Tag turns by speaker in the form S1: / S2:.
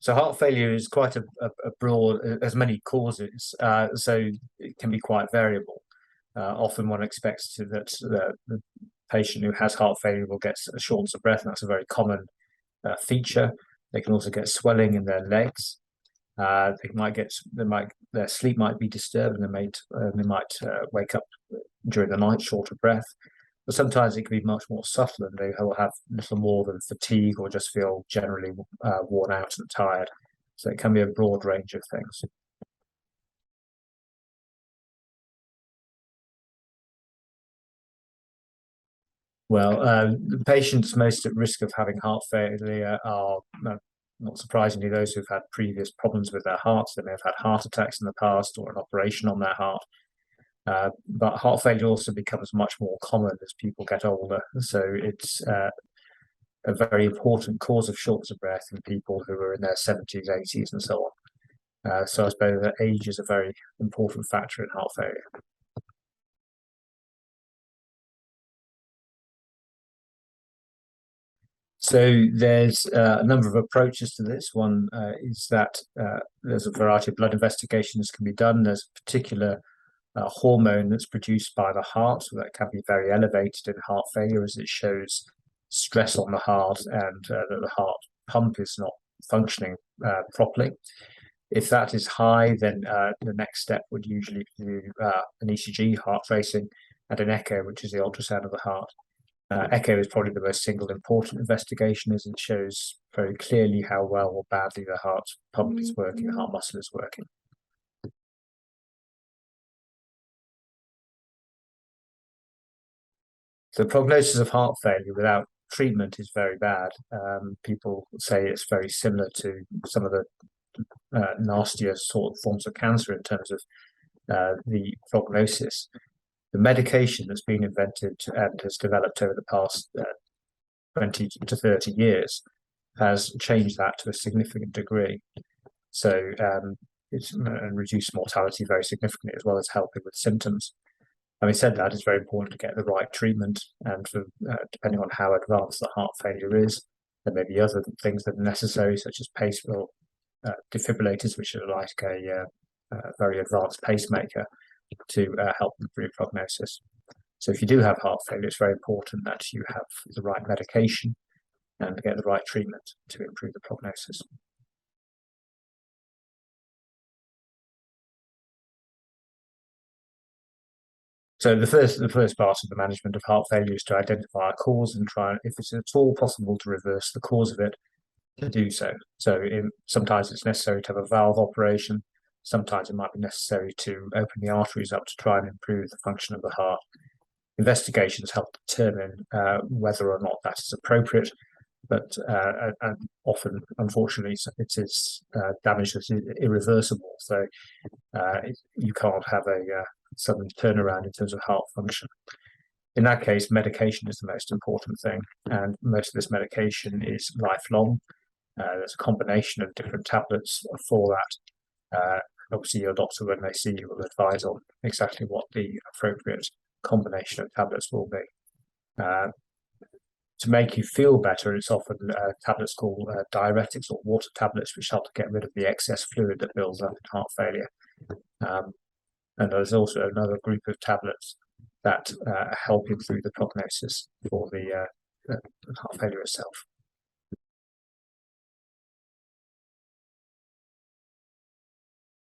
S1: So heart failure is quite a broad, as many causes, so it can be quite variable. Often one expects that the patient who has heart failure will get a shortness of breath, and that's a very common feature. They can also get swelling in their legs. Their sleep might be disturbed, and they might wake up during the night short of breath. But sometimes it can be much more subtle, and they will have little more than fatigue or just feel generally worn out and tired. So it can be a broad range of things. Well, the patients most at risk of having heart failure are, not surprisingly, those who've had previous problems with their hearts. They may have had heart attacks in the past or an operation on their heart. But heart failure also becomes much more common as people get older. So it's a very important cause of shortness of breath in people who are in their 70s, 80s, and so on. So I suppose that age is a very important factor in heart failure. So there's a number of approaches to this. One is that there's a variety of blood investigations can be done. There's a particular hormone that's produced by the heart that can be very elevated in heart failure, as it shows stress on the heart and that the heart pump is not functioning properly. If that is high, then the next step would usually be an ECG, heart tracing, and an echo, which is the ultrasound of the heart. Echo is probably the most single important investigation, as it shows very clearly how well or badly the heart pump is working, the heart muscle is working. The prognosis of heart failure without treatment is very bad. People say it's very similar to some of the nastier sort of forms of cancer in terms of the prognosis. The medication that's been invented and has developed over the past 20 to 30 years has changed that to a significant degree. So it's reduced mortality very significantly, as well as helping with symptoms. Having said that, it's very important to get the right treatment, and depending on how advanced the heart failure is, there may be other things that are necessary, such as defibrillators, which are like a very advanced pacemaker, to help improve prognosis. So if you do have heart failure, it's very important that you have the right medication and get the right treatment to improve the prognosis. So the first part of the management of heart failure is to identify a cause and try, if it's at all possible, to reverse the cause of it, to do so. So sometimes it's necessary to have a valve operation. Sometimes it might be necessary to open the arteries up to try and improve the function of the heart. Investigations help determine whether or not that is appropriate, but and often, unfortunately, it is damage that is irreversible. So you can't have a sudden turnaround in terms of heart function. In that case, medication is the most important thing, and most of this medication is lifelong. There's a combination of different tablets for that. Obviously, your doctor, when they see you, will advise on exactly what the appropriate combination of tablets will be. To make you feel better, it's often tablets called diuretics or water tablets, which help to get rid of the excess fluid that builds up in heart failure. And there's also another group of tablets that help improve the prognosis for the heart failure itself.